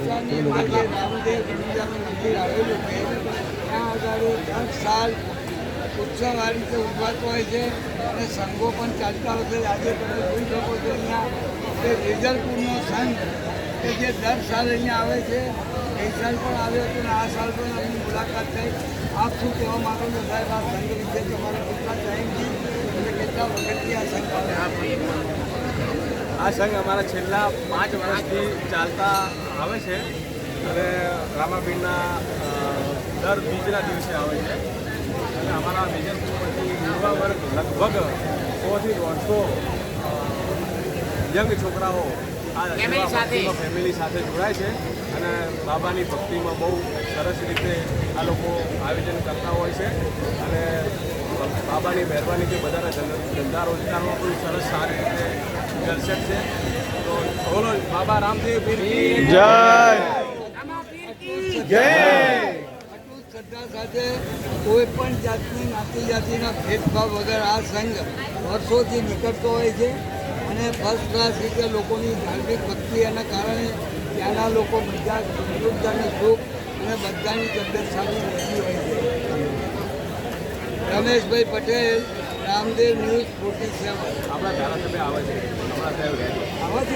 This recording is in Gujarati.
ઈશાની માર્ગે રામદેવ ગણેશાનું મંદિર આવેલું છે. ત્યાં આગળ દર સાલ ઉત્સવ આ રીતે ઉજવાતો હોય છે અને સંઘો પણ ચાલતા હોય છે. આજે તમે જોઈ શકો છો અહીંયા તે રેજલપુરનો સંઘ કે જે દર સાલ અહીંયા આવે છે. ગઈ સાલ પણ આવ્યો હતો અને આ સાલ પણ એમની મુલાકાત થઈ. આપ શું કહેવા માગો છો સાહેબ આ સંઘ વિશે? તમારા કેટલા ટાઈમથી અને કેટલા વખતથી આ સંઘ આવે? આ સંઘ અમારા છેલ્લા 5 વર્ષથી ચાલતા આવે છે અને રામાપીરના દર બીજના દિવસે આવે છે. અને અમારા વિજયપુરમાંથી યુવા વર્ગ લગભગ 100 થી 150 યંગ છોકરાઓ આ ફેમિલી સાથે જોડાય છે અને બાબાની ભક્તિમાં બહુ સરસ રીતે આ લોકો આયોજન કરતા હોય છે. અને બાબાની મહેરબાનીથી બધાના ધંધા રોજગારમાં પણ સરસ સારી રીતે દર્શક છે. તો બોલો બાબા રામદેવ પીર કી જય. શ્રદ્ધા સાથે કોઈ પણ જાતની જ્ઞાતિ જાતિના ભેદભાવ વગર આ સંઘ વર્ષોથી નીકળતો હોય છે અને ફર્સ્ટ ક્લાસ રીતે લોકોની ધાર્મિક ભક્તિના કારણે ત્યાંના લોકો બધા સમૃદ્ધ અને સુખ અને બધાની તબિયત સારી રહેતી હોય છે. રમેશભાઈ પટેલ, રામદેવ ન્યૂઝ 47. આપણા ધારાસભ્ય આવે છે હમણાં સાહેબ આવા છે.